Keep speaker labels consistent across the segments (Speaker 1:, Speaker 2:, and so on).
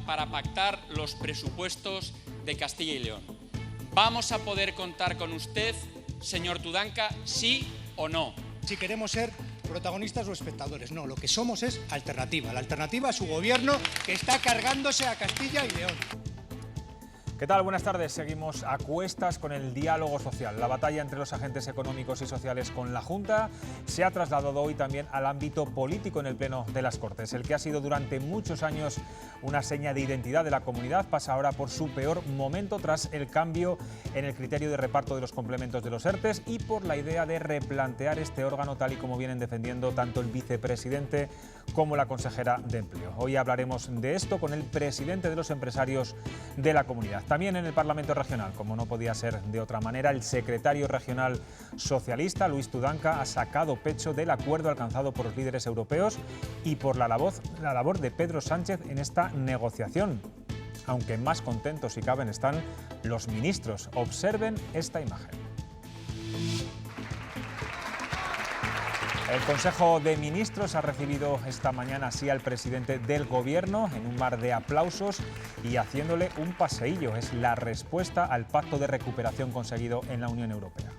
Speaker 1: para pactar los presupuestos de Castilla y León. ¿Vamos a poder contar con usted, señor Tudanca, sí o no?
Speaker 2: Si queremos ser protagonistas o espectadores, no, lo que somos es alternativa. La alternativa a su gobierno que está cargándose a Castilla y León.
Speaker 3: ¿Qué tal? Buenas tardes. Seguimos a cuestas con el diálogo social. La batalla entre los agentes económicos y sociales con la Junta se ha trasladado hoy también al ámbito político en el Pleno de las Cortes. El que ha sido durante muchos años una seña de identidad de la comunidad pasa ahora por su peor momento tras el cambio en el criterio de reparto de los complementos de los ERTEs y por la idea de replantear este órgano tal y como vienen defendiendo tanto el vicepresidente como la consejera de Empleo. Hoy hablaremos de esto con el presidente de los empresarios de la comunidad. También en el Parlamento Regional, como no podía ser de otra manera, el secretario regional socialista, Luis Tudanca, ha sacado pecho del acuerdo alcanzado por los líderes europeos y por la labor de Pedro Sánchez en esta negociación. Aunque más contentos si caben están los ministros. Observen esta imagen. El Consejo de Ministros ha recibido esta mañana así al presidente del Gobierno en un mar de aplausos y haciéndole un paseillo. Es la respuesta al pacto de recuperación conseguido en la Unión Europea.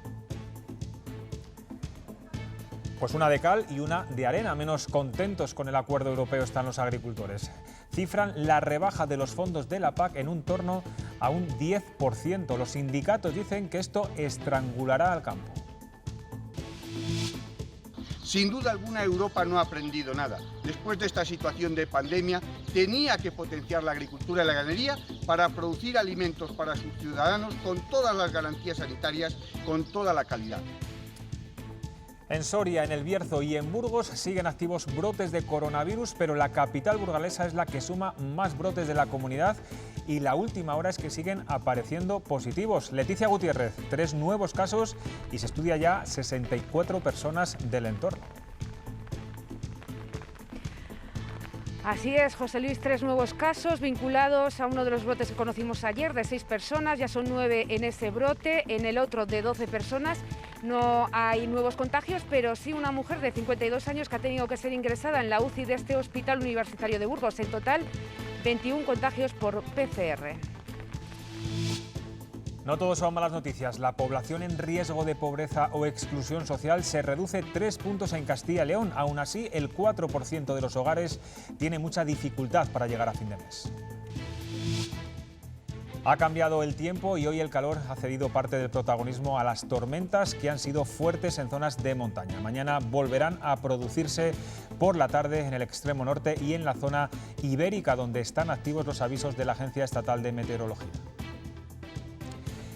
Speaker 3: Pues una de cal y una de arena. Menos contentos con el acuerdo europeo están los agricultores. Cifran la rebaja de los fondos de la PAC en un torno a un 10%. Los sindicatos dicen que esto estrangulará al campo.
Speaker 4: Sin duda alguna, Europa no ha aprendido nada. Después de esta situación de pandemia, tenía que potenciar la agricultura y la ganadería para producir alimentos para sus ciudadanos con todas las garantías sanitarias, con toda la calidad.
Speaker 3: En Soria, en El Bierzo y en Burgos siguen activos brotes de coronavirus, pero la capital burgalesa es la que suma más brotes de la comunidad y la última hora es que siguen apareciendo positivos. Leticia Gutiérrez, 3 nuevos casos y se estudia ya 64 personas del entorno.
Speaker 5: Así es, José Luis, 3 nuevos casos vinculados a uno de los brotes que conocimos ayer, de 6 personas, ya son 9 en ese brote, en el otro de 12 personas. No hay nuevos contagios, pero sí una mujer de 52 años que ha tenido que ser ingresada en la UCI de este Hospital Universitario de Burgos. En total, 21 contagios por PCR.
Speaker 3: No todo son malas noticias. La población en riesgo de pobreza o exclusión social se reduce 3 puntos en Castilla y León. Aún así, el 4% de los hogares tiene mucha dificultad para llegar a fin de mes. Ha cambiado el tiempo y hoy el calor ha cedido parte del protagonismo a las tormentas que han sido fuertes en zonas de montaña. Mañana volverán a producirse por la tarde en el extremo norte y en la zona ibérica, donde están activos los avisos de la Agencia Estatal de Meteorología.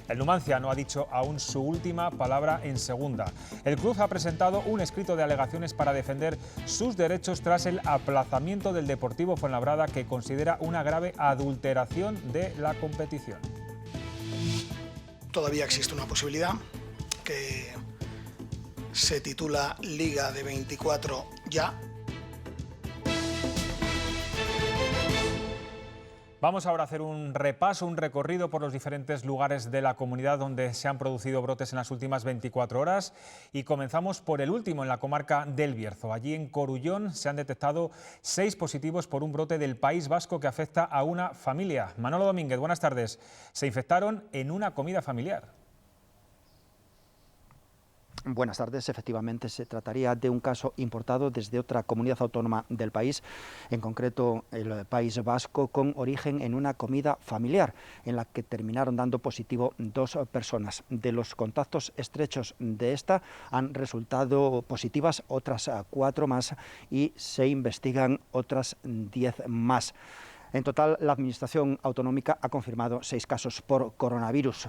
Speaker 3: El Numancia no ha dicho aún su última palabra en segunda. El club ha presentado un escrito de alegaciones para defender sus derechos tras el aplazamiento del Deportivo Fuenlabrada, que considera una grave adulteración de la competición.
Speaker 6: Todavía existe una posibilidad que se titula Liga de 24 ya.
Speaker 3: Vamos ahora a hacer un repaso, un recorrido por los diferentes lugares de la comunidad donde se han producido brotes en las últimas 24 horas y comenzamos por el último, en la comarca del Bierzo. Allí en Corullón se han detectado 6 positivos por un brote del País Vasco que afecta a una familia. Manolo Domínguez, buenas tardes. Se infectaron en una comida familiar.
Speaker 7: Buenas tardes. Efectivamente, se trataría de un caso importado desde otra comunidad autónoma del país, en concreto el País Vasco, con origen en una comida familiar, en la que terminaron dando positivo 2 personas. De los contactos estrechos de esta han resultado positivas otras 4 más y se investigan otras 10 más. En total, la Administración autonómica ha confirmado 6 casos por coronavirus.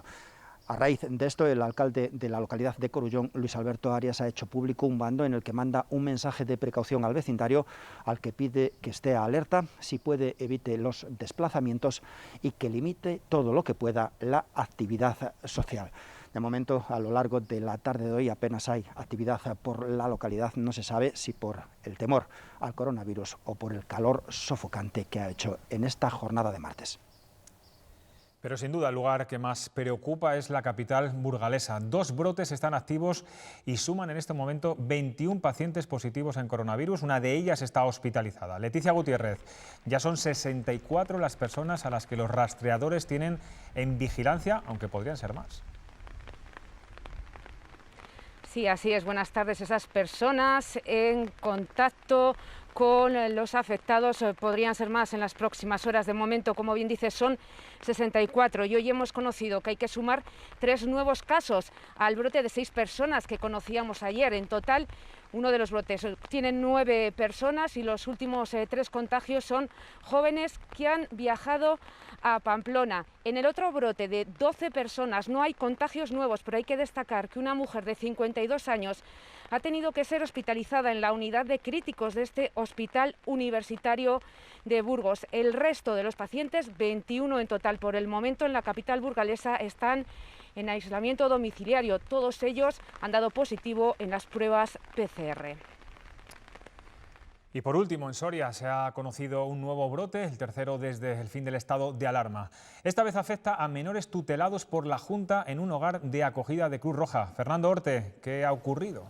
Speaker 7: A raíz de esto, el alcalde de la localidad de Corullón, Luis Alberto Arias, ha hecho público un bando en el que manda un mensaje de precaución al vecindario, al que pide que esté alerta, si puede evite los desplazamientos y que limite todo lo que pueda la actividad social. De momento, a lo largo de la tarde de hoy apenas hay actividad por la localidad. No se sabe si por el temor al coronavirus o por el calor sofocante que ha hecho en esta jornada de martes.
Speaker 3: Pero sin duda el lugar que más preocupa es la capital burgalesa. 2 brotes están activos y suman en este momento 21 pacientes positivos en coronavirus. Una de ellas está hospitalizada. Leticia Gutiérrez, ya son 64 las personas a las que los rastreadores tienen en vigilancia, aunque podrían ser más.
Speaker 5: Sí, así es. Buenas tardes. Esas personas en contacto con los afectados podrían ser más en las próximas horas. De momento, como bien dices, son 64 y hoy hemos conocido que hay que sumar 3 nuevos casos al brote de 6 personas que conocíamos ayer. En total, uno de los brotes tiene 9 personas y los últimos 3 contagios son jóvenes que han viajado a Pamplona. En el otro brote de 12 personas no hay contagios nuevos, pero hay que destacar que una mujer de 52 años ha tenido que ser hospitalizada en la unidad de críticos de este hospital universitario de Burgos. El resto de los pacientes, 21 en total por el momento en la capital burgalesa, están en aislamiento domiciliario. Todos ellos han dado positivo en las pruebas PCR.
Speaker 3: Y por último, en Soria se ha conocido un nuevo brote, el tercero desde el fin del estado de alarma. Esta vez afecta a menores tutelados por la Junta en un hogar de acogida de Cruz Roja. Fernando Orte, ¿qué ha ocurrido?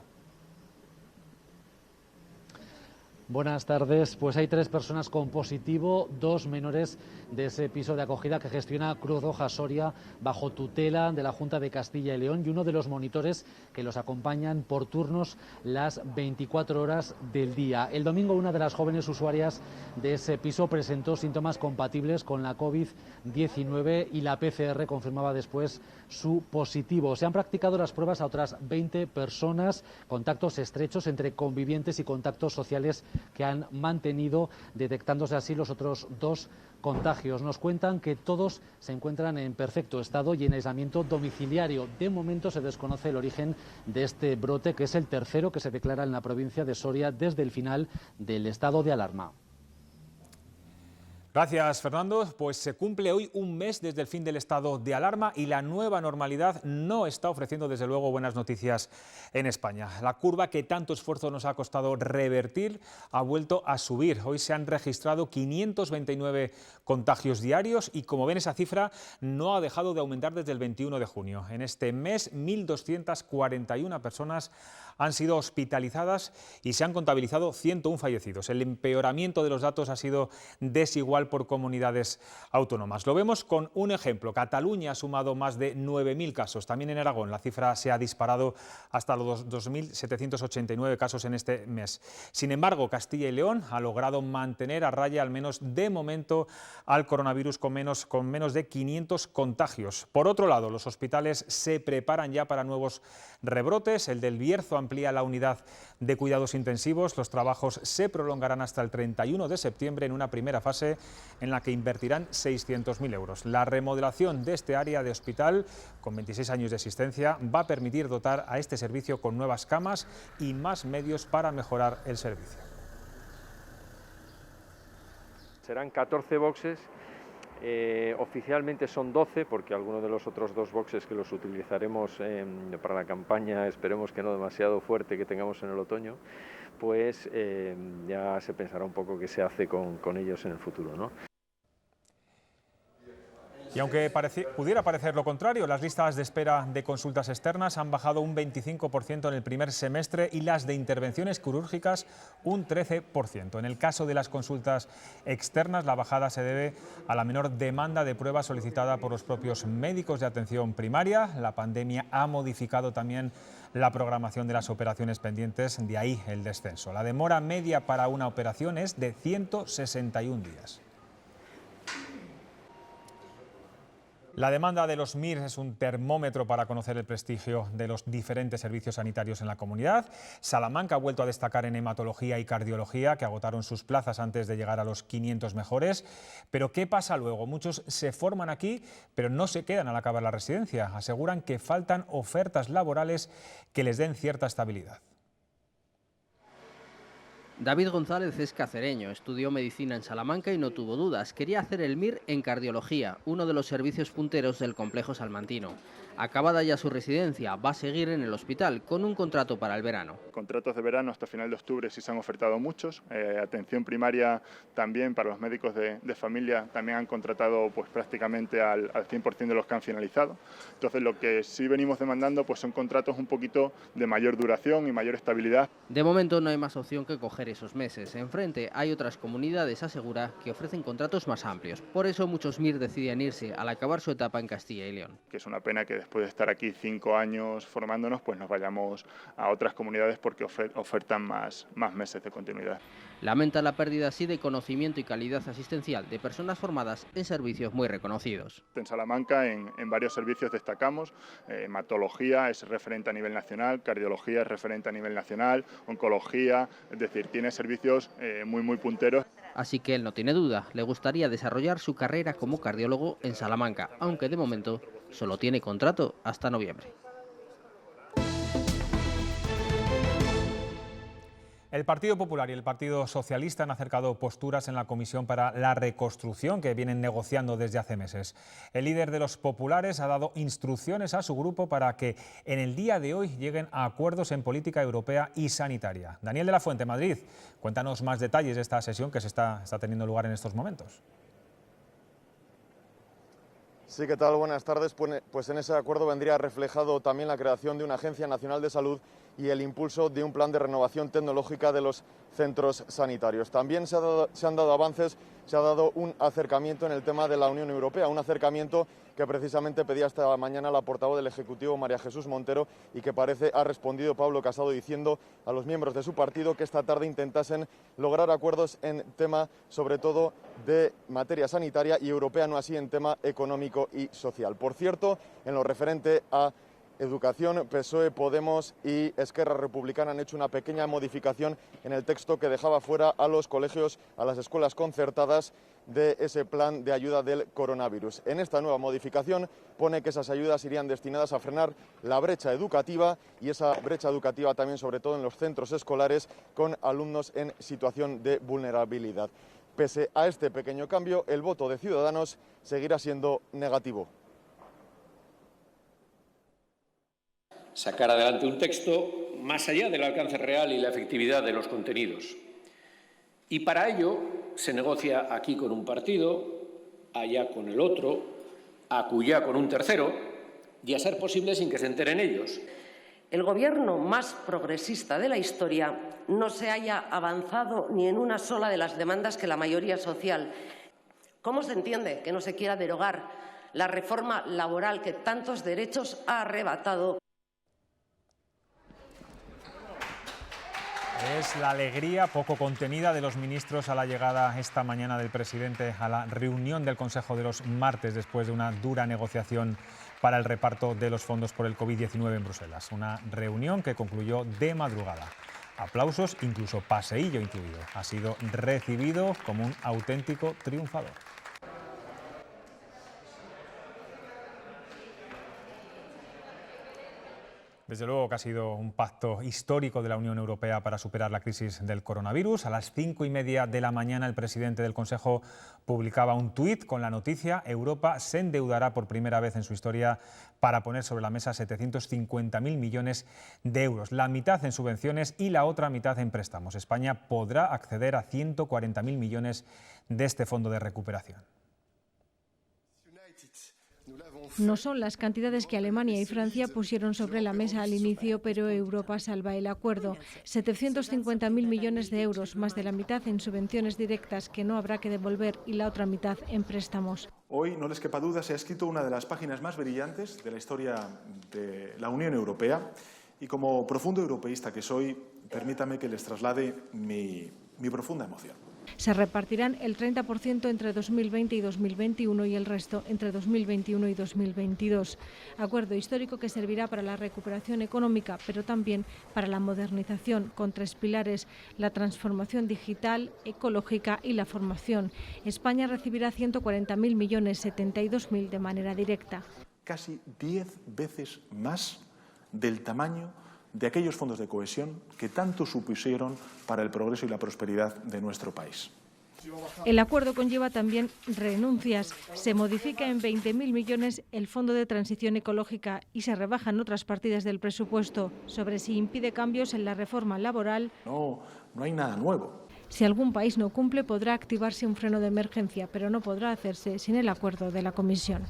Speaker 8: Buenas tardes. Pues hay 3 personas con positivo, 2 menores de ese piso de acogida que gestiona Cruz Roja Soria bajo tutela de la Junta de Castilla y León y uno de los monitores que los acompañan por turnos las 24 horas del día. El domingo una de las jóvenes usuarias de ese piso presentó síntomas compatibles con la COVID-19 y la PCR confirmaba después su positivo. Se han practicado las pruebas a otras 20 personas, contactos estrechos entre convivientes y contactos sociales que han mantenido, detectándose así los otros 2 contagios. Nos cuentan que todos se encuentran en perfecto estado y en aislamiento domiciliario. De momento se desconoce el origen de este brote, que es el tercero que se declara en la provincia de Soria desde el final del estado de alarma.
Speaker 3: Gracias, Fernando. Pues se cumple hoy un mes desde el fin del estado de alarma y la nueva normalidad no está ofreciendo, desde luego, buenas noticias en España. La curva que tanto esfuerzo nos ha costado revertir ha vuelto a subir. Hoy se han registrado 529 contagios diarios y, como ven, esa cifra no ha dejado de aumentar desde el 21 de junio. En este mes, 1.241 personas han sido hospitalizadas y se han contabilizado 101 fallecidos. El empeoramiento de los datos ha sido desigual por comunidades autónomas. Lo vemos con un ejemplo. Cataluña ha sumado más de 9.000 casos. También en Aragón la cifra se ha disparado hasta los 2.789 casos en este mes. Sin embargo, Castilla y León ha logrado mantener a raya, al menos de momento, al coronavirus con menos de 500 contagios. Por otro lado, los hospitales se preparan ya para nuevos rebrotes. El del Bierzo amplía la unidad de cuidados intensivos. Los trabajos se prolongarán hasta el 31 de septiembre en una primera fase en la que invertirán 600.000 euros. La remodelación de este área de hospital, con 26 años de existencia, va a permitir dotar a este servicio con nuevas camas y más medios para mejorar el servicio.
Speaker 9: Serán 14 boxes. Oficialmente son 12, porque algunos de los otros 2 boxes que los utilizaremos para la campaña, esperemos que no demasiado fuerte, que tengamos en el otoño, pues ya se pensará un poco qué se hace con ellos en el futuro, ¿no?
Speaker 3: Y aunque pudiera parecer lo contrario, las listas de espera de consultas externas han bajado un 25% en el primer semestre y las de intervenciones quirúrgicas un 13%. En el caso de las consultas externas, la bajada se debe a la menor demanda de pruebas solicitada por los propios médicos de atención primaria. La pandemia ha modificado también la programación de las operaciones pendientes, de ahí el descenso. La demora media para una operación es de 161 días. La demanda de los MIR es un termómetro para conocer el prestigio de los diferentes servicios sanitarios en la comunidad. Salamanca ha vuelto a destacar en hematología y cardiología, que agotaron sus plazas antes de llegar a los 500 mejores. Pero ¿qué pasa luego? Muchos se forman aquí, pero no se quedan al acabar la residencia. Aseguran que faltan ofertas laborales que les den cierta estabilidad.
Speaker 10: David González es cacereño, estudió medicina en Salamanca y no tuvo dudas. Quería hacer el MIR en cardiología, uno de los servicios punteros del complejo salmantino. Acabada ya su residencia, va a seguir en el hospital con un contrato para el verano.
Speaker 11: Contratos de verano hasta final de octubre sí se han ofertado muchos. Atención primaria también para los médicos de familia también han contratado pues prácticamente al 100% de los que han finalizado. Entonces lo que sí venimos demandando pues son contratos un poquito de mayor duración y mayor estabilidad.
Speaker 10: De momento no hay más opción que coger esos meses. Enfrente hay otras comunidades, asegura, que ofrecen contratos más amplios. Por eso muchos MIR deciden irse al acabar su etapa en Castilla y León.
Speaker 11: Que es una pena que después de estar aquí 5 años formándonos, pues nos vayamos a otras comunidades porque ofertan más meses de continuidad.
Speaker 10: Lamenta la pérdida así de conocimiento y calidad asistencial de personas formadas en servicios muy reconocidos.
Speaker 11: En Salamanca en varios servicios destacamos, hematología es referente a nivel nacional, cardiología es referente a nivel nacional, oncología, es decir, tiene servicios muy punteros.
Speaker 10: Así que él no tiene duda, le gustaría desarrollar su carrera como cardiólogo en Salamanca, aunque de momento solo tiene contrato hasta noviembre.
Speaker 3: El Partido Popular y el Partido Socialista han acercado posturas en la Comisión para la Reconstrucción que vienen negociando desde hace meses. El líder de los populares ha dado instrucciones a su grupo para que en el día de hoy lleguen a acuerdos en política europea y sanitaria. Daniel de la Fuente, Madrid, cuéntanos más detalles de esta sesión que se está teniendo lugar en estos momentos.
Speaker 12: Sí, ¿qué tal? Buenas tardes. Pues en ese acuerdo vendría reflejado también la creación de una Agencia Nacional de Salud y el impulso de un plan de renovación tecnológica de los centros sanitarios. También se han dado avances, se ha dado un acercamiento en el tema de la Unión Europea, un acercamiento que precisamente pedía esta mañana la portavoz del Ejecutivo, María Jesús Montero, y que parece ha respondido Pablo Casado diciendo a los miembros de su partido que esta tarde intentasen lograr acuerdos en tema, sobre todo, de materia sanitaria y europea, no así en tema económico y social. Por cierto, en lo referente a Educación, PSOE, Podemos y Esquerra Republicana han hecho una pequeña modificación en el texto que dejaba fuera a los colegios, a las escuelas concertadas de ese plan de ayuda del coronavirus. En esta nueva modificación pone que esas ayudas irían destinadas a frenar la brecha educativa y esa brecha educativa también sobre todo en los centros escolares con alumnos en situación de vulnerabilidad. Pese a este pequeño cambio, el voto de Ciudadanos seguirá siendo negativo.
Speaker 13: Sacar adelante un texto más allá del alcance real y la efectividad de los contenidos. Y para ello se negocia aquí con un partido, allá con el otro, acullá con un tercero y a ser posible sin que se enteren ellos.
Speaker 14: El gobierno más progresista de la historia no se haya avanzado ni en una sola de las demandas que la mayoría social. ¿Cómo se entiende que no se quiera derogar la reforma laboral que tantos derechos ha arrebatado?
Speaker 3: Es la alegría poco contenida de los ministros a la llegada esta mañana del presidente a la reunión del Consejo de los martes después de una dura negociación para el reparto de los fondos por el COVID-19 en Bruselas. Una reunión que concluyó de madrugada. Aplausos, incluso paseillo incluido. Ha sido recibido como un auténtico triunfador. Desde luego que ha sido un pacto histórico de la Unión Europea para superar la crisis del coronavirus. A las 5:30 de la mañana el presidente del Consejo publicaba un tuit con la noticia: Europa se endeudará por primera vez en su historia para poner sobre la mesa 750.000 millones de euros, la mitad en subvenciones y la otra mitad en préstamos. España podrá acceder a 140.000 millones de este fondo de recuperación.
Speaker 15: No son las cantidades que Alemania y Francia pusieron sobre la mesa al inicio, pero Europa salva el acuerdo. 750.000 millones de euros, más de la mitad en subvenciones directas que no habrá que devolver y la otra mitad en préstamos.
Speaker 16: Hoy, no les quepa duda, se ha escrito una de las páginas más brillantes de la historia de la Unión Europea y como profundo europeísta que soy, permítame que les traslade mi profunda emoción.
Speaker 15: Se repartirán el 30% entre 2020 y 2021 y el resto entre 2021 y 2022. Acuerdo histórico que servirá para la recuperación económica, pero también para la modernización, con 3 pilares: la transformación digital, ecológica y la formación. España recibirá 140.000 millones, 72.000 de manera directa.
Speaker 16: Casi 10 veces más del tamaño de aquellos fondos de cohesión que tanto supusieron para el progreso y la prosperidad de nuestro país.
Speaker 15: El acuerdo conlleva también renuncias. Se modifica en 20.000 millones el Fondo de Transición Ecológica y se rebajan otras partidas del presupuesto. Sobre si impide cambios en la reforma laboral.
Speaker 16: No hay nada nuevo.
Speaker 15: Si algún país no cumple, podrá activarse un freno de emergencia, pero no podrá hacerse sin el acuerdo de la Comisión.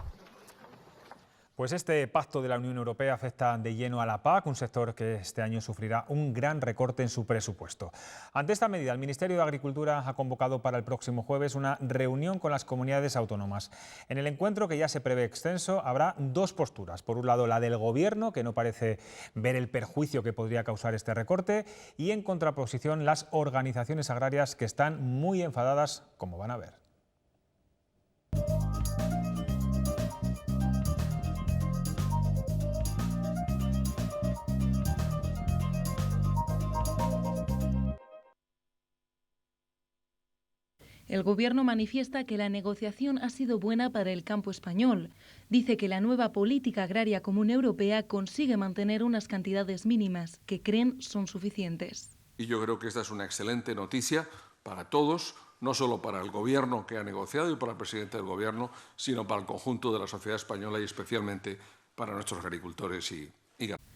Speaker 3: Pues este pacto de la Unión Europea afecta de lleno a la PAC, un sector que este año sufrirá un gran recorte en su presupuesto. Ante esta medida, el Ministerio de Agricultura ha convocado para el próximo jueves una reunión con las comunidades autónomas. En el encuentro, que ya se prevé extenso, habrá dos posturas. Por un lado, la del Gobierno, que no parece ver el perjuicio que podría causar este recorte, y en contraposición, las organizaciones agrarias, que están muy enfadadas, como van a ver.
Speaker 17: El Gobierno manifiesta que la negociación ha sido buena para el campo español. Dice que la nueva política agraria común europea consigue mantener unas cantidades mínimas que creen son suficientes.
Speaker 18: Y yo creo que esta es una excelente noticia para todos, no solo para el Gobierno que ha negociado y para el presidente del Gobierno, sino para el conjunto de la sociedad española y especialmente para nuestros agricultores y ganaderos.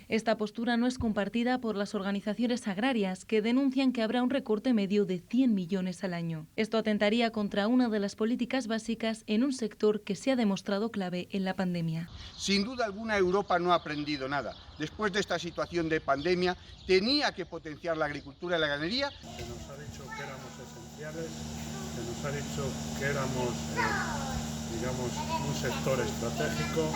Speaker 17: Esta postura no es compartida por las organizaciones agrarias, que denuncian que habrá un recorte medio de 100 millones al año. Esto atentaría contra una de las políticas básicas en un sector que se ha demostrado clave en la pandemia.
Speaker 4: Sin duda alguna, Europa no ha aprendido nada. Después de esta situación de pandemia, tenía que potenciar la agricultura y la ganadería.
Speaker 19: Se nos ha dicho que éramos esenciales, se nos ha dicho que éramos, un sector estratégico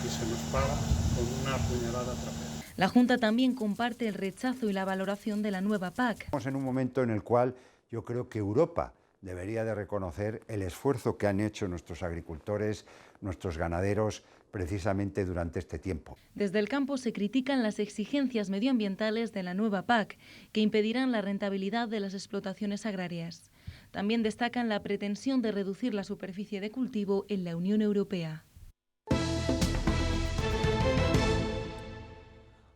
Speaker 19: y se nos paga con una puñalada trapera.
Speaker 17: La Junta también comparte el rechazo y la valoración de la nueva PAC.
Speaker 20: Estamos en un momento en el cual yo creo que Europa debería de reconocer el esfuerzo que han hecho nuestros agricultores, nuestros ganaderos, precisamente durante este tiempo.
Speaker 17: Desde el campo se critican las exigencias medioambientales de la nueva PAC, que impedirán la rentabilidad de las explotaciones agrarias. También destacan la pretensión de reducir la superficie de cultivo en la Unión Europea.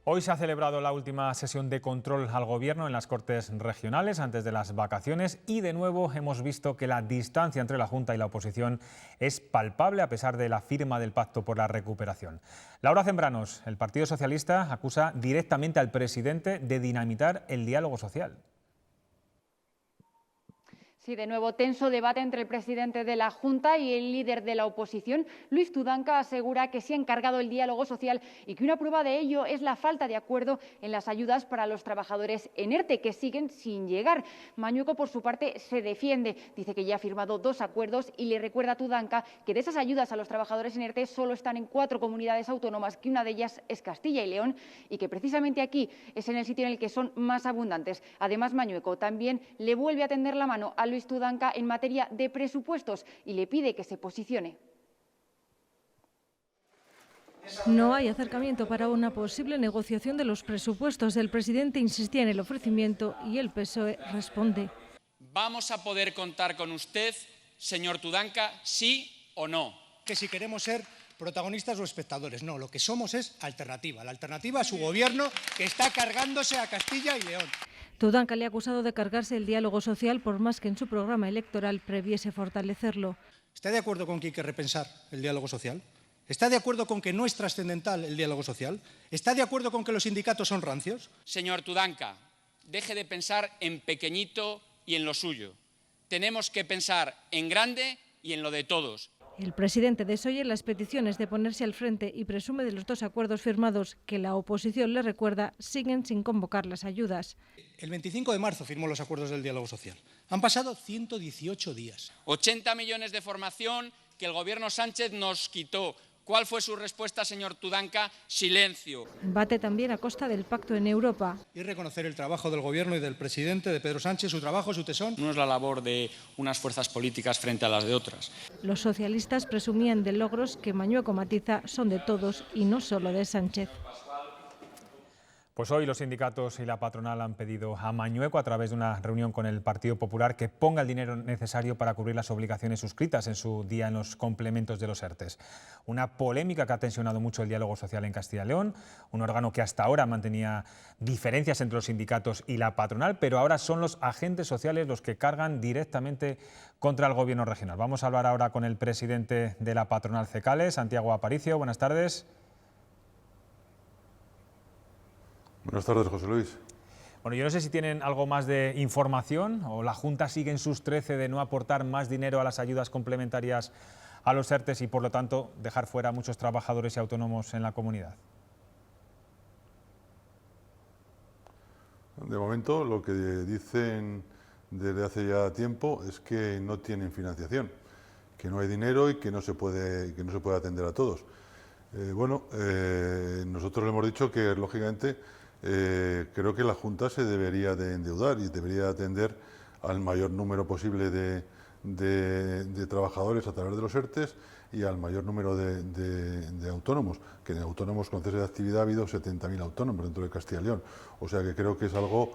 Speaker 3: Hoy se ha celebrado la última sesión de control al Gobierno en las Cortes Regionales antes de las vacaciones y de nuevo hemos visto que la distancia entre la Junta y la oposición es palpable a pesar de la firma del Pacto por la Recuperación. Laura Zembranos, el Partido Socialista, acusa directamente al presidente de dinamitar el diálogo social.
Speaker 21: Sí, de nuevo tenso debate entre el presidente de la Junta y el líder de la oposición. Luis Tudanca asegura que se ha encargado el diálogo social y que una prueba de ello es la falta de acuerdo en las ayudas para los trabajadores en ERTE, que siguen sin llegar. Mañueco, por su parte, se defiende. Dice que ya ha firmado 2 acuerdos y le recuerda a Tudanca que de esas ayudas a los trabajadores en ERTE solo están en 4 comunidades autónomas, que una de ellas es Castilla y León, y que precisamente aquí es en el sitio en el que son más abundantes. Además, Mañueco también le vuelve a tender la mano a Luis Tudanca en materia de presupuestos y le pide que se posicione.
Speaker 15: No hay acercamiento para una posible negociación de los presupuestos. El presidente insistía en el ofrecimiento y el PSOE responde.
Speaker 1: ¿Vamos a poder contar con usted, señor Tudanca, sí o no?
Speaker 2: Que si queremos ser protagonistas o espectadores. No, lo que somos es alternativa. La alternativa a su gobierno, que está cargándose a Castilla y León.
Speaker 15: Tudanca le ha acusado de cargarse el diálogo social, por más que en su programa electoral previese fortalecerlo.
Speaker 2: ¿Está de acuerdo con que hay que repensar el diálogo social? ¿Está de acuerdo con que no es trascendental el diálogo social? ¿Está de acuerdo con que los sindicatos son rancios?
Speaker 1: Señor Tudanca, deje de pensar en pequeñito y en lo suyo. Tenemos que pensar en grande y en lo de todos.
Speaker 15: El presidente desoye las peticiones de ponerse al frente y presume de los 2 acuerdos firmados que la oposición le recuerda siguen sin convocar las ayudas.
Speaker 2: El 25 de marzo firmó los acuerdos del diálogo social. Han pasado 118 días.
Speaker 1: 80 millones de formación que el gobierno Sánchez nos quitó. ¿Cuál fue su respuesta, señor Tudanca? Silencio.
Speaker 15: Bate también a costa del pacto en Europa.
Speaker 2: Y reconocer el trabajo del gobierno y del presidente, de Pedro Sánchez, su trabajo, su tesón.
Speaker 1: No es la labor de unas fuerzas políticas frente a las de otras.
Speaker 15: Los socialistas presumían de logros que Mañueco matiza son de todos y no solo de Sánchez.
Speaker 3: Pues hoy los sindicatos y la patronal han pedido a Mañueco, a través de una reunión con el Partido Popular, que ponga el dinero necesario para cubrir las obligaciones suscritas en su día en los complementos de los ERTEs. Una polémica que ha tensionado mucho el diálogo social en Castilla y León, un órgano que hasta ahora mantenía diferencias entre los sindicatos y la patronal, pero ahora son los agentes sociales los que cargan directamente contra el gobierno regional. Vamos a hablar ahora con el presidente de la patronal CECALES, Santiago Aparicio. Buenas tardes.
Speaker 6: Buenas tardes, José Luis.
Speaker 3: Bueno, yo no sé si tienen algo más de información o la Junta sigue en sus 13 de no aportar más dinero a las ayudas complementarias a los ERTEs y, por lo tanto, dejar fuera a muchos trabajadores y autónomos en la comunidad.
Speaker 6: De momento, lo que dicen desde hace ya tiempo es que no tienen financiación, que no hay dinero y que no se puede atender a todos. Nosotros le hemos dicho que, lógicamente, creo que la Junta se debería de endeudar y debería atender al mayor número posible de trabajadores a través de los ERTEs y al mayor número de autónomos, que de autónomos con cese de actividad ha habido 70.000 autónomos dentro de Castilla y León. O sea que creo que es algo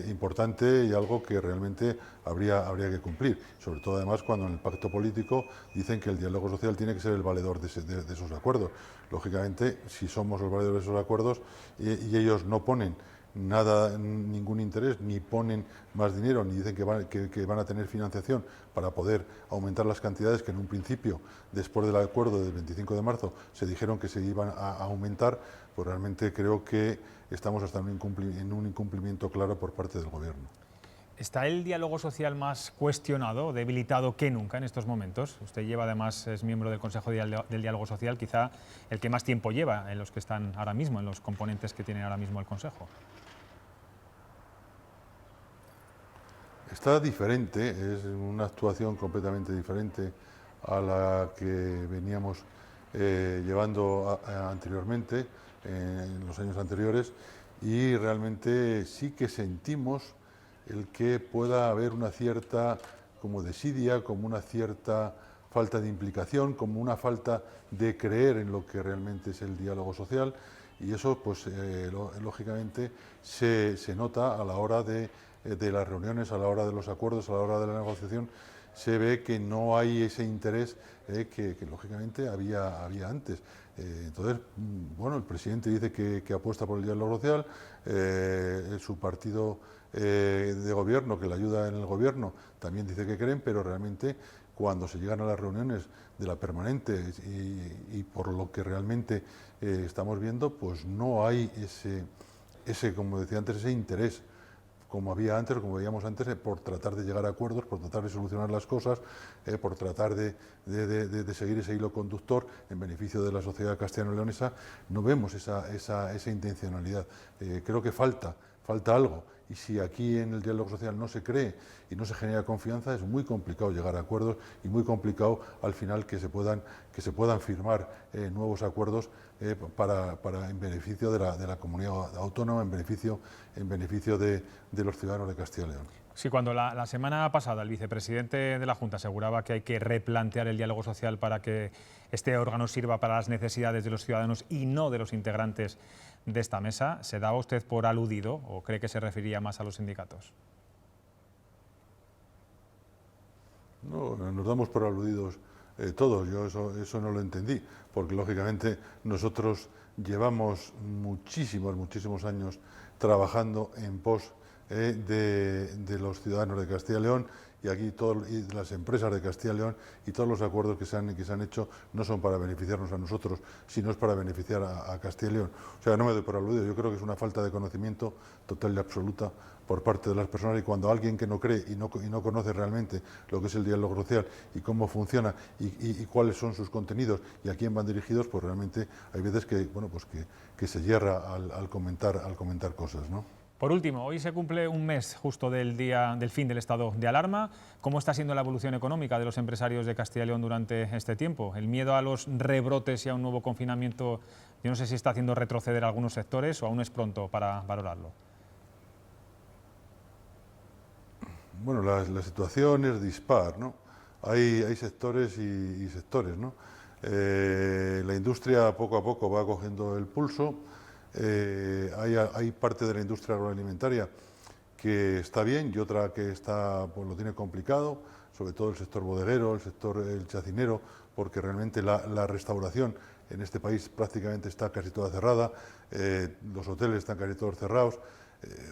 Speaker 6: importante y algo que realmente habría que cumplir, sobre todo además cuando en el pacto político dicen que el diálogo social tiene que ser el valedor de esos acuerdos. Lógicamente, si somos los valedores de esos acuerdos y ellos no ponen ningún interés, ni ponen más dinero, ni dicen que van a tener financiación para poder aumentar las cantidades que en un principio, después del acuerdo del 25 de marzo, se dijeron que se iban a aumentar, pues realmente creo que estamos hasta en un incumplimiento claro por parte del Gobierno.
Speaker 3: ¿Está el diálogo social más cuestionado, debilitado que nunca en estos momentos? Usted lleva, además, es miembro del Consejo del Diálogo Social, quizá el que más tiempo lleva en los que están ahora mismo, en los componentes que tiene ahora mismo el Consejo.
Speaker 6: Está diferente, es una actuación completamente diferente a la que veníamos llevando anteriormente, en los años anteriores, y realmente sí que sentimos el que pueda haber una cierta como desidia, como una cierta falta de implicación, como una falta de creer en lo que realmente es el diálogo social, y eso pues lógicamente se nota a la hora de las reuniones, a la hora de los acuerdos, a la hora de la negociación. Se ve que no hay ese interés que lógicamente había antes. Entonces, bueno, el presidente dice que apuesta por el diálogo social, su partido de gobierno, que le ayuda en el gobierno, también dice que creen, pero realmente cuando se llegan a las reuniones de la permanente y por lo que realmente estamos viendo, pues no hay ese, como decía antes, ese interés como había antes, o como veíamos antes, por tratar de llegar a acuerdos, por tratar de solucionar las cosas, por tratar de seguir ese hilo conductor en beneficio de la sociedad castellano-leonesa. No vemos esa intencionalidad. Creo que falta algo, y si aquí en el diálogo social no se cree y no se genera confianza, es muy complicado llegar a acuerdos y muy complicado al final que se puedan firmar nuevos acuerdos en beneficio de la comunidad autónoma, en beneficio de los ciudadanos de Castilla y León.
Speaker 3: Sí, cuando la semana pasada el vicepresidente de la Junta aseguraba que hay que replantear el diálogo social para que este órgano sirva para las necesidades de los ciudadanos y no de los integrantes de esta mesa, ¿se daba usted por aludido o cree que se refería más a los sindicatos?
Speaker 6: No, nos damos por aludidos todos. Yo eso no lo entendí, porque lógicamente nosotros llevamos muchísimos años trabajando en pos de los ciudadanos de Castilla y León, y aquí y las empresas de Castilla y León, y todos los acuerdos que se han hecho no son para beneficiarnos a nosotros, sino es para beneficiar a Castilla y León. O sea, no me doy por aludido. Yo creo que es una falta de conocimiento total y absoluta por parte de las personas, y cuando alguien que no cree y no conoce realmente lo que es el diálogo social y cómo funciona y cuáles son sus contenidos y a quién van dirigidos, pues realmente hay veces que, bueno, pues que se yerra al comentar cosas, ¿no?
Speaker 3: Por último, hoy se cumple un mes justo del fin del estado de alarma. ¿Cómo está siendo la evolución económica de los empresarios de Castilla y León durante este tiempo? ¿El miedo a los rebrotes y a un nuevo confinamiento, yo no sé si está haciendo retroceder a algunos sectores o aún es pronto para valorarlo?
Speaker 6: Bueno, la situación es dispar, ¿no? Hay sectores y sectores, ¿no? La industria poco a poco va cogiendo el pulso. Hay parte de la industria agroalimentaria que está bien y otra que pues lo tiene complicado, sobre todo el sector bodeguero, el chacinero, porque realmente la restauración en este país prácticamente está casi toda cerrada, los hoteles están casi todos cerrados,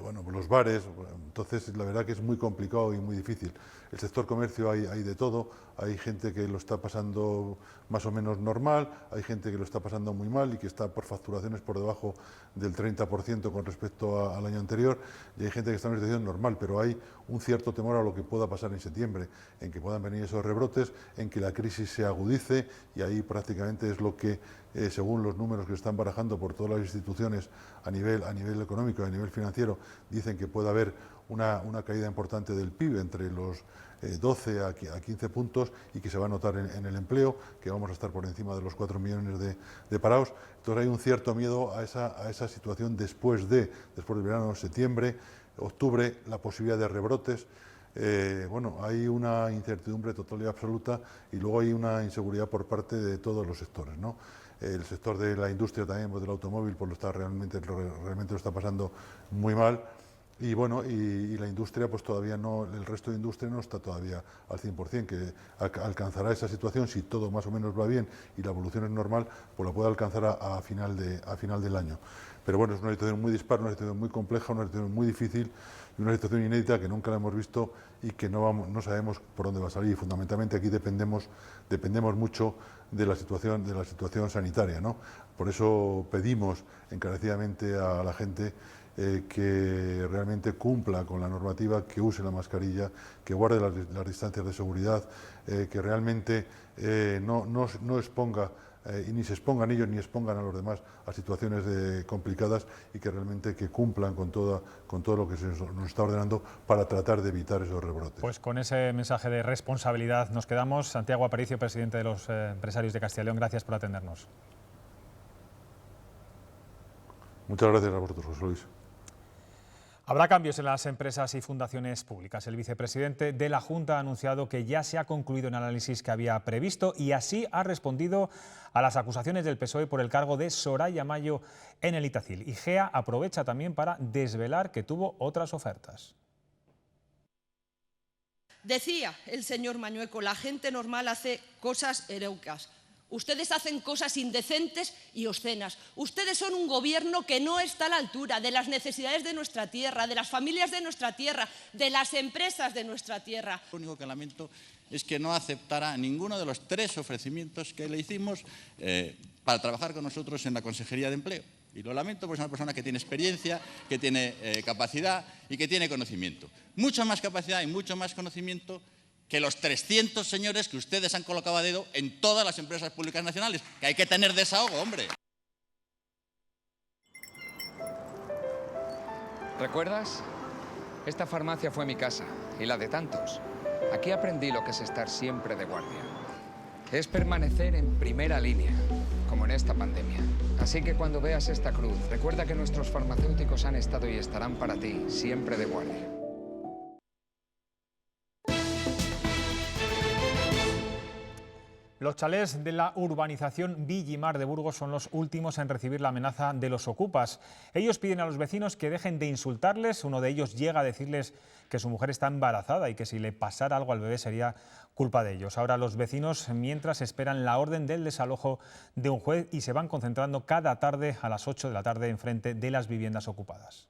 Speaker 6: bueno, los bares, entonces la verdad que es muy complicado y muy difícil. El sector comercio hay de todo, hay gente que lo está pasando más o menos normal, hay gente que lo está pasando muy mal y que está por facturaciones por debajo del 30% con respecto al año anterior, y hay gente que está en una situación normal, pero hay un cierto temor a lo que pueda pasar en septiembre, en que puedan venir esos rebrotes, en que la crisis se agudice, y ahí prácticamente es lo que, según los números que están barajando por todas las instituciones a nivel económico y a nivel financiero, dicen que puede haber una caída importante del PIB entre los 12 a 15 puntos y que se va a notar en el empleo, que vamos a estar por encima de los 4 millones de parados. Entonces hay un cierto miedo a esa situación después del verano, septiembre, octubre, la posibilidad de rebrotes. Bueno, hay una incertidumbre total y absoluta, y luego hay una inseguridad por parte de todos los sectores, ¿no? El sector de la industria también, pues del automóvil, pues realmente lo está pasando muy mal. Y bueno, y la industria, pues todavía no, el resto de industria no está todavía al 100%, que alcanzará esa situación, si todo más o menos va bien y la evolución es normal, pues la puede alcanzar a final del año. Pero bueno, es una situación muy dispar, una situación muy compleja, una situación muy difícil y una situación inédita que nunca la hemos visto y que no sabemos por dónde va a salir. Y fundamentalmente aquí dependemos mucho de la situación sanitaria, ¿no? Por eso pedimos encarecidamente a la gente que realmente cumpla con la normativa, que use la mascarilla, que guarde las distancias de seguridad, que realmente no exponga y ni se expongan ellos ni expongan a los demás a situaciones complicadas, y que realmente que cumplan con todo lo que se nos está ordenando para tratar de evitar esos rebrotes.
Speaker 3: Pues con ese mensaje de responsabilidad nos quedamos. Santiago Aparicio, presidente de los empresarios de Castilla y León, gracias por atendernos.
Speaker 6: Muchas gracias a vosotros, José Luis.
Speaker 3: Habrá cambios en las empresas y fundaciones públicas. El vicepresidente de la Junta ha anunciado que ya se ha concluido el análisis que había previsto, y así ha respondido a las acusaciones del PSOE por el cargo de Soraya Mayo en el Itacil. Y GEA aprovecha también para desvelar que tuvo otras ofertas.
Speaker 7: Decía el señor Mañueco, la gente normal hace cosas heroicas. Ustedes hacen cosas indecentes y obscenas. Ustedes son un gobierno que no está a la altura de las necesidades de nuestra tierra, de las familias de nuestra tierra, de las empresas de nuestra tierra.
Speaker 22: Lo único que lamento es que no aceptara ninguno de los 3 ofrecimientos que le hicimos para trabajar con nosotros en la Consejería de Empleo. Y lo lamento porque es una persona que tiene experiencia, que tiene capacidad y que tiene conocimiento. Mucha más capacidad y mucho más conocimiento que los 300 señores que ustedes han colocado a dedo en todas las empresas públicas nacionales. Que hay que tener desahogo, hombre.
Speaker 23: ¿Recuerdas? Esta farmacia fue mi casa y la de tantos. Aquí aprendí lo que es estar siempre de guardia. Es permanecer en primera línea, como en esta pandemia. Así que cuando veas esta cruz, recuerda que nuestros farmacéuticos han estado y estarán para ti, siempre de guardia.
Speaker 3: Los chalés de la urbanización Villimar de Burgos son los últimos en recibir la amenaza de los ocupas. Ellos piden a los vecinos que dejen de insultarles. Uno de ellos llega a decirles que su mujer está embarazada y que si le pasara algo al bebé sería culpa de ellos. Ahora los vecinos, mientras, esperan la orden del desalojo de un juez y se van concentrando cada tarde a las 8 de la tarde enfrente de las viviendas ocupadas.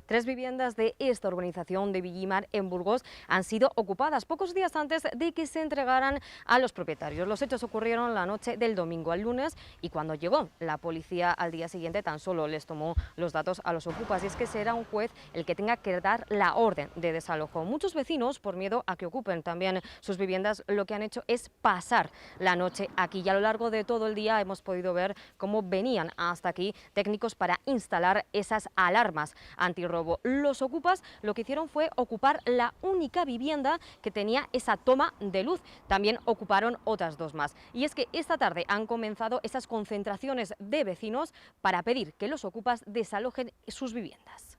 Speaker 24: 3 viviendas de esta urbanización de Villimar en Burgos han sido ocupadas pocos días antes de que se entregaran a los propietarios. Los hechos ocurrieron la noche del domingo al lunes, y cuando llegó la policía al día siguiente tan solo les tomó los datos a los ocupas, y es que será un juez el que tenga que dar la orden de desalojo. Muchos vecinos, por miedo a que ocupen también sus viviendas, lo que han hecho es pasar la noche aquí, y a lo largo de todo el día hemos podido ver cómo venían hasta aquí técnicos para instalar esas alarmas antirrobo. Los ocupas lo que hicieron fue ocupar la única vivienda que tenía esa toma de luz. También ocuparon otras 2 más. Y es que esta tarde han comenzado esas concentraciones de vecinos para pedir que los ocupas desalojen sus viviendas.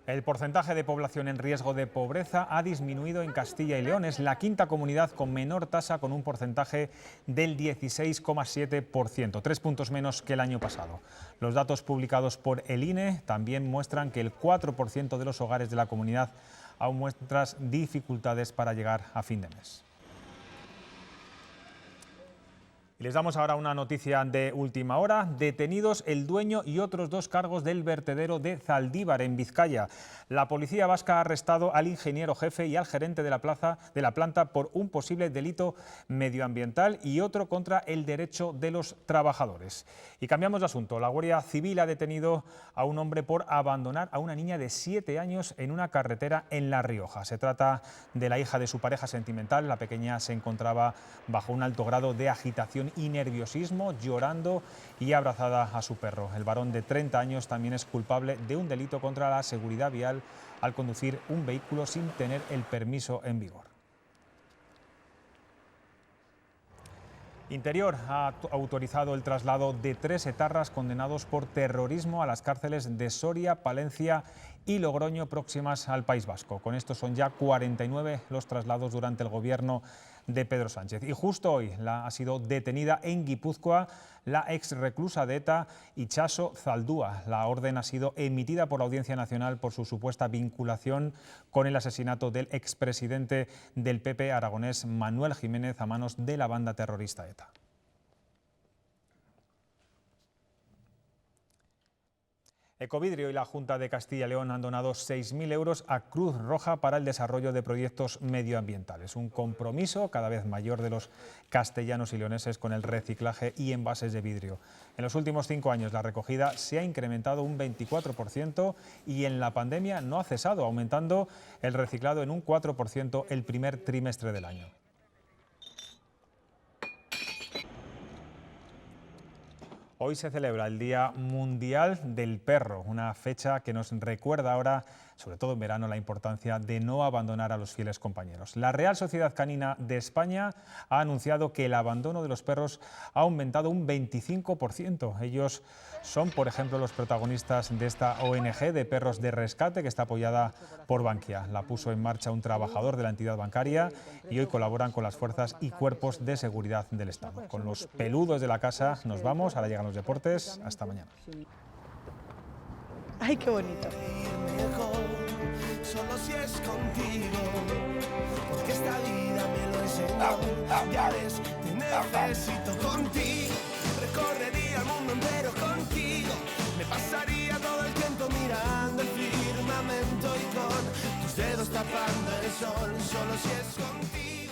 Speaker 3: El porcentaje de población en riesgo de pobreza ha disminuido en Castilla y León. Es la quinta comunidad con menor tasa, con un porcentaje del 16,7%, 3 puntos menos que el año pasado. Los datos publicados por el INE también muestran que el 4% de los hogares de la comunidad aún muestran dificultades para llegar a fin de mes. Y les damos ahora una noticia de última hora. Detenidos el dueño y otros 2 cargos del vertedero de Zaldívar, en Vizcaya. La policía vasca ha arrestado al ingeniero jefe y al gerente de la planta por un posible delito medioambiental y otro contra el derecho de los trabajadores. Y cambiamos de asunto. La Guardia Civil ha detenido a un hombre por abandonar a una niña de 7 años en una carretera en La Rioja. Se trata de la hija de su pareja sentimental. La pequeña se encontraba bajo un alto grado de agitación y nerviosismo, llorando y abrazada a su perro. El varón de 30 años también es culpable de un delito contra la seguridad vial al conducir un vehículo sin tener el permiso en vigor. Interior ha autorizado el traslado de 3 etarras condenados por terrorismo a las cárceles de Soria, Palencia y Logroño, próximas al País Vasco. Con esto son ya 49 los traslados durante el gobierno de Pedro Sánchez. Y justo hoy ha sido detenida en Guipúzcoa la ex reclusa de ETA, Itxaso Zaldúa. La orden ha sido emitida por la Audiencia Nacional por su supuesta vinculación con el asesinato del expresidente del PP aragonés, Manuel Jiménez, a manos de la banda terrorista ETA. Ecovidrio y la Junta de Castilla y León han donado 6.000 euros a Cruz Roja para el desarrollo de proyectos medioambientales. Un compromiso cada vez mayor de los castellanos y leoneses con el reciclaje y envases de vidrio. En los últimos 5 años la recogida se ha incrementado un 24% y en la pandemia no ha cesado, aumentando el reciclado en un 4% el primer trimestre del año. Hoy se celebra el Día Mundial del Perro, una fecha que nos recuerda ahora, sobre todo en verano, la importancia de no abandonar a los fieles compañeros. La Real Sociedad Canina de España ha anunciado que el abandono de los perros ha aumentado un 25%. Ellos son, por ejemplo, los protagonistas de esta ONG de perros de rescate que está apoyada por Bankia. La puso en marcha un trabajador de la entidad bancaria y hoy colaboran con las fuerzas y cuerpos de seguridad del Estado. Con los peludos de la casa nos vamos, ahora llegan los deportes. Hasta mañana.
Speaker 5: Ay, qué bonito.
Speaker 8: Solo si es contigo, porque esta vida me lo enseñó. Ya ves, te necesito contigo. Recorrería el mundo entero contigo. Me pasaría todo el tiempo mirando el firmamento y con tus dedos tapando el sol. Solo si es contigo.